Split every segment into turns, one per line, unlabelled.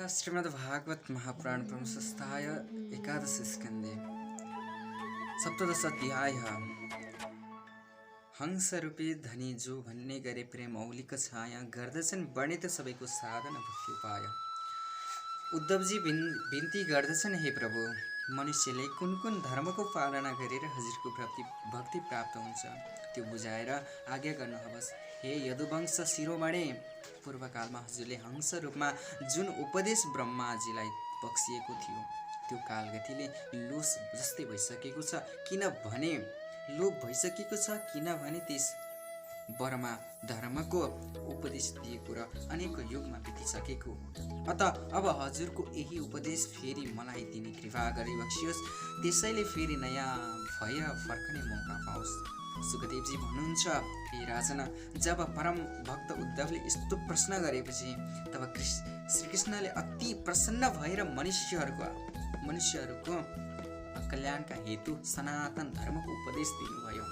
श्रीमद्भागवत महापुराण ब्रह्मसंस्थाय एकादश स्कन्धे सप्तदश अध्याय हंसरूपी धनी जो भन्ने गरे प्रेम मौलिक छाया गर्दछन् वर्णित सबैको साधन भक्ति उपाय। उद्धवजी बिन्ती गर्दछन्, हे प्रभु, मनुष्यले कुन कुन धर्मको पालना गरेर हजुरको भक्ति प्राप्त हुन्छ त्यो बुझाएर आज्ञा गर्नुहोस्। हे यदुवंश शिरोमणे, पूर्वकालमा हजुरले हंस रूपमा जुन उपदेश ब्रह्माजीलाई बक्सिएको थियो त्यो कालगतिले लोप जस्तै भइसकेको छ। किनभने त्यस बरमा धर्मको उपदेश दिएको र अनेक युगमा बितिसकेको। अत अब हजुरको यही उपदेश फेरि मलाई दिने कृपा गरी बक्सियोस्। त्यसैले फेरि नयाँ भय फर्कने मौका पाओस्। सुखदेवजी भन्नुहुन्छ, हे राजन, जब परम भक्त उद्धवले यस्तो प्रश्न गरेपछि तब श्रीकृष्णले अति प्रसन्न भएर मनुष्यहरूको कल्याणका हेतु सनातन धर्मको उपदेश दिनुभयो।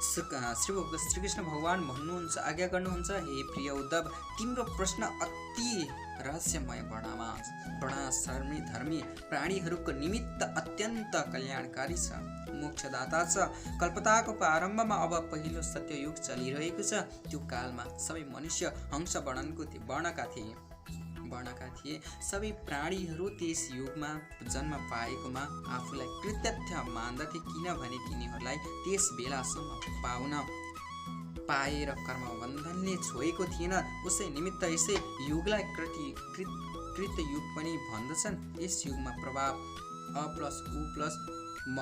श्रीकृष्ण भगवान भन्नुहुन्छ, आज्ञा गर्नुहुन्छ, हे प्रिय उद्धव, तिम्रो प्रश्न अति रहस्यमय वर्णाश्रमी धर्मी प्राणीहरूको निमित्त अत्यन्त कल्याणकारी छ, मोक्षदाता छ। कल्पताको प्रारम्भमा अब पहिलो सत्ययुग चलिरहेको छ। त्यो कालमा सबै मनुष्य हंस वर्णका थिए। सबै प्राणीहरू त्यस युगमा जन्म पाएकोमा आफूलाई कृतज्ञ मान्दथे, किनभने तिनीहरूलाई त्यस बेलासम्म पाएर कर्मबन्धनले छोएको थिएन। उसै निमित्त यसै युगलाई कृत युग पनि भन्दछन्। यस युगमा प्रभाव अ प्लस उ प्लस म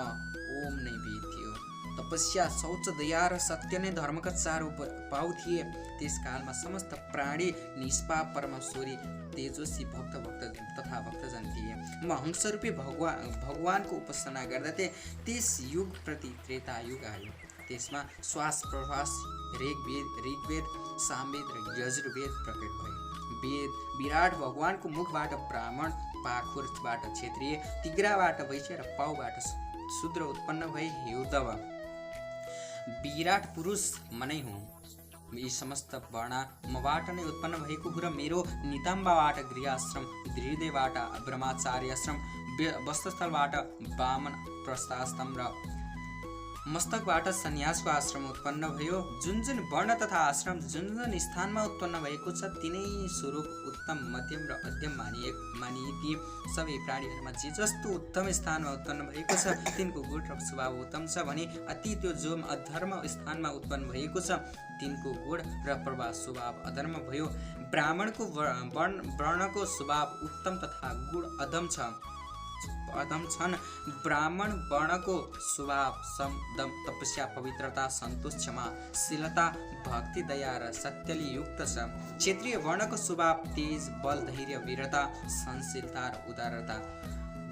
ओम नै वेद थियो। तपस्या, शौच, दया र सत्य नै धर्मका चार पाउ थिए। त्यस कालमा समस्त प्राणी निष्पाप परमेश्वरी तेजस्वी तथा भक्तजन थिए। म हंसरूपी भगवानको उपासना गर्दथे। त्यस युग प्रति त्रेता युग आयो। त्यसमा श्वास प्रश्वास, ऋग्वेद, सामवेद र यजुर्वेद प्रकट भए। विराट भगवानको मुखबाट ब्राह्मण, पाखुरबाट क्षत्रिय, तिग्राबाट वैश्य र पाउबाट शूद्र उत्पन्न भए। हे उद्धव, विराट पुरुष म नै हुँ। यी समस्त वर्ण मबाट नै उत्पन्न भएको हो र मेरो नितम्बबाट गृहश्रम, हृदयबाट ब्रह्मचार्याश्रम, वस्त्रस्थलबाट वामन प्रस्थाश्रम र मस्तकबाट सन्यासको आश्रम उत्पन्न भयो। जुन वर्ण तथा आश्रम जुन स्थानमा उत्पन्न भएको छ तिनै स्वरूप उत्तम, मध्यम र अध्यम मानिए। सबै प्राणीहरूमा जे जस्तो उत्तम स्थानमा उत्पन्न भएको छ तिनको गुण र स्वभाव उत्तम छ भने अति त्यो जो अधर्म स्थानमा उत्पन्न भएको छ तिनको गुण र प्रभाव स्वभाव अधर्म भयो। ब्राह्मणको वर्णको स्वभाव उत्तम तथा गुण अधम छन्। ब्राह्मण वर्णको स्वभाव सम, दम, तपस्या, पवित्रता, सन्तोष, क्षमा, शीलता, भक्ति, दया र सत्यले युक्त छ। क्षेत्रीय वर्णको स्वभाव तेज, बल, धैर्य, वीरता, सहनशीलता र उदारता।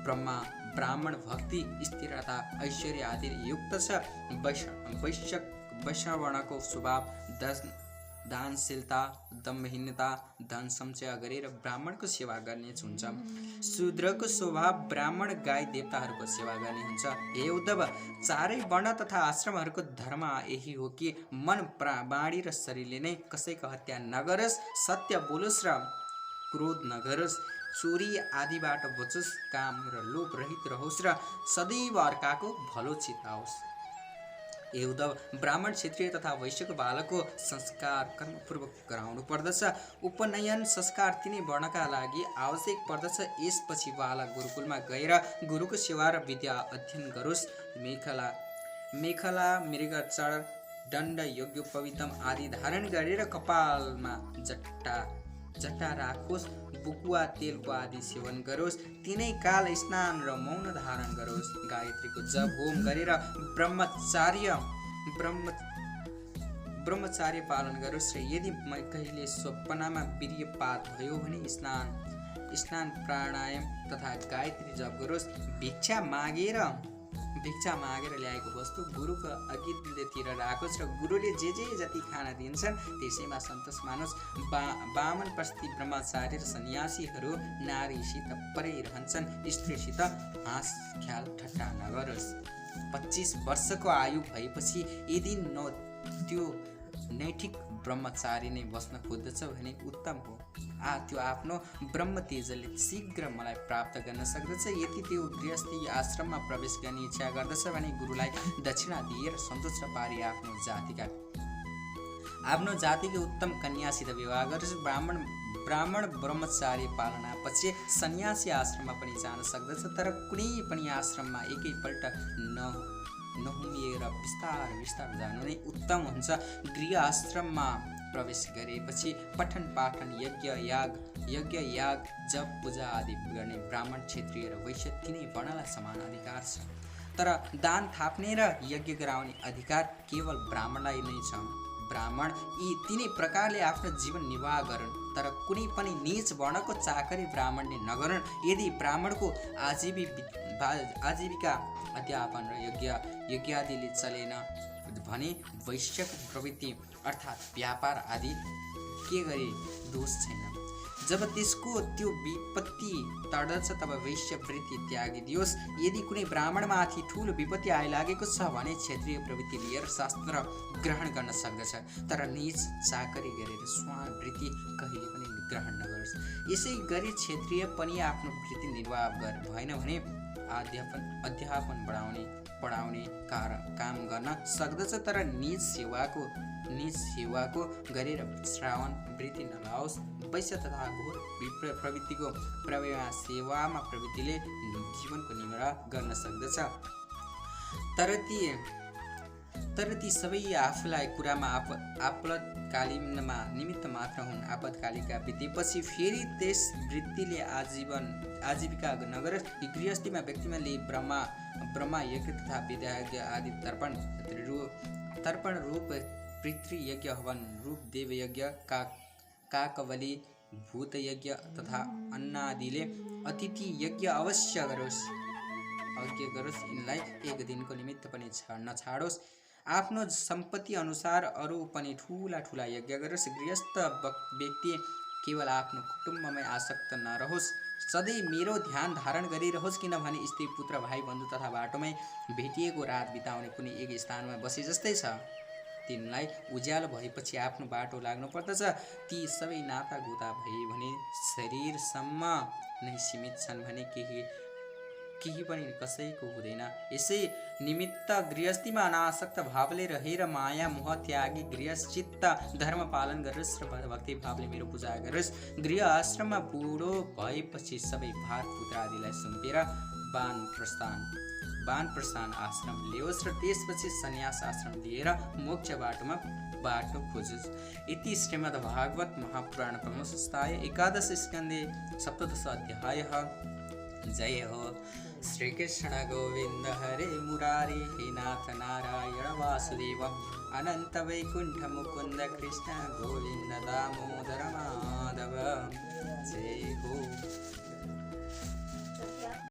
ब्राह्मण भक्ति, स्थिरता, ऐश्वर्य आदि युक्त छ। वैश्य वर्णको स्वभाव दानशीलता, दम्भहीनता, धन सञ्चय गरेर ब्राह्मणको सेवा गर्ने हुन्छ। शूद्रको स्वभाव ब्राह्मण गाई देवताहरूको सेवा गर्ने हुन्छ। हे उद्धव, चारै वर्ण तथा आश्रमहरूको धर्म यही हो कि मन, वाणी र शरीरले नै कसैको हत्या नगरोस्, सत्य बोलोस् र क्रोध नगरोस्, चोरी आदिबाट बचोस्, काम र लोभ रहित रहोस् र सदैव अर्काको भलो चिताओस्। हे उद्धव, ब्राह्मण, क्षत्रिय तथा वैश्यको बालकको संस्कार कर्मपूर्वक गराउनु पर्दछ। उपनयन संस्कार तिनै वर्णका लागि आवश्यक पर्दछ। यसपछि बालक गुरुकुलमा गएर गुरुको सेवा र विद्या अध्ययन गरोस्। मेखला, मृगचर, दण्ड, यज्ञोपवीतम आदि धारण गरेर कपालमा जट्टा राखोस्। बुकुवा तेलको आदि सेवन गरोस्। तिनै काल स्नान र मौन धारण गरोस्। गायत्रीको जप होम गरेर ब्रह्मचार्य पालन गरोस्। र यदि कहिले स्वप्नमा वीर्यपात भयो भने स्नान प्राणायाम तथा गायत्री जप गरोस्। भिक्षा मागेर ल्याएको वस्तु गुरुको अघिल्तिर राखोस् र गुरुले जे जति खाना दिन्छन् त्यसैमा सन्तोष मानोस्। वामन प्रस्थि ब्रह्मचारी र सन्यासीहरू नारीसित परै रहन्छन्। स्त्रीसित हाँस ख्याल ठट्टा नगरोस्। 25 वर्षको आयु भएपछि यदि त्यो नैतिक ब्रह्मचारी नै बस्न खोज्दछ भने उत्तम हो। त्यो आफ्नो ब्रह्म तेजले शीघ्र मलाई प्राप्त गर्न सक्दछ। यदि त्यो गृहस्थी आश्रममा प्रवेश गर्ने इच्छा गर्दछ भने गुरुलाई दक्षिणा दिएर सन्तुष्ट पारी आफ्नो जातिको उत्तम कन्यासित विवाह गरेर ब्राह्मण ब्रह्मचारी पालना पछि सन्यासी आश्रममा पनि जान सक्दछ। तर कुनै पनि आश्रममा एकैपल्ट नहुमिएर बिस्तार जानु नै उत्तम हुन्छ। गृह आश्रममा प्रवेश गरेपछि पठन पाठन यज्ञ याग जप पूजा आदि गर्ने ब्राह्मण क्षत्रिय र वैश्य तिनै वर्णलाई समान अधिकार छ। तर दान थाप्ने र यज्ञ गराउने अधिकार केवल ब्राह्मणलाई नै छ। ब्राह्मण यी तिनै प्रकारले आफ्नो जीवन निर्वाह गरून्, तर कुनै पनि नीच वर्णको चाकरी ब्राह्मणले नगरून्। यदि ब्राह्मणको आजीविका अध्यापन र यज्ञादिले चलेन भने वैश्यको प्रवृत्ति अर्थात् व्यापार आदि के गरे दोष छैन। जब त्यसको त्यो विपत्ति टर्दछ तब वैश्य वृत्ति त्यागिदियोस्। यदि कुनै ब्राह्मणमाथि ठुलो विपत्ति आइलागेको छ भने क्षेत्रीय प्रवृत्ति लिएर शास्त्र ग्रहण गर्न सक्दछ, तर नीच चाकरी गरेर स्वान वृत्ति कहिले पनि ग्रहण नगरोस्। यसै गरी क्षेत्रीय पनि आफ्नो वृत्ति निर्वाह भएन भने अध्यापन पढाउने काम गर्न सक्दछ, तर निज सेवाको गरेर श्रावण वृत्ति नलाओस्। वैश्य तथा घोर प्रवृत्तिको प्रवेश सेवामा प्रवृत्तिले जीवनको निर्वाह गर्न सक्दछ। तर ती सबै आफूलाई कुरामा आपतकालीनमा निमित्त मात्र हुन्। आपतकालिका बितेपछि फेरि त्यस वृत्तिले आजीविका नगरोस्। गृहस्थीमा व्यक्तिमा ब्रह्मा यज्ञ तथा विद्यायज्ञ आदि तर्पण रूप पितृयज्ञ हवन रूप देवयज्ञ काकबली भूत यज्ञ तथा अन्नादिले अतिथि यज्ञ अवश्य गरोस्। यिनलाई एक दिनको निमित्त पनि नछाडोस्। आफ्नो सम्पत्ति अनुसार अरू पनि ठुला यज्ञ गरोस्। गृहस्थ व्यक्ति केवल आफ्नो कुटुम्बमै आसक्त नरहोस्, सधैँ मेरो ध्यान धारण गरिरहोस्। किनभने स्त्री पुत्र भाइ बन्धु तथा बाटोमै भेटिएको रात बिताउने कुनै एक स्थानमा बसे जस्तै छ। तिनलाई उज्यालो भएपछि आफ्नो बाटो लाग्नु पर्दछ। ती सबै नाता गोता भए भने शरीरसम्म नै सीमित छन् भने केही पनि कसैको हुँदैन। यसै निमित्त गृहस्थीमा अनासक्त भावले रहेर माया मोह त्यागी गृहस्थित धर्म पालन गरोस् र भक्ति भावले मेरो पूजा गरोस्। गृह आश्रममा बुढो भएपछि सबै भात पुत्र आदिलाई सुम्पेर वानप्रस्थान आश्रम ल्याओस् र त्यसपछि सन्यास आश्रम लिएर मोक्ष बाटो खोजोस्। इति श्रीमद् भागवत महापुराण प्रथमोऽध्याय एकादश स्कन्धे सप्तदश अध्यायः। जय हो श्री कृष्ण गोविंद हरे मुरारी हे नाथ नारायण वासुदेव अनंत वैकुंठ मुकुंद कृष्ण गोविंद दामोदर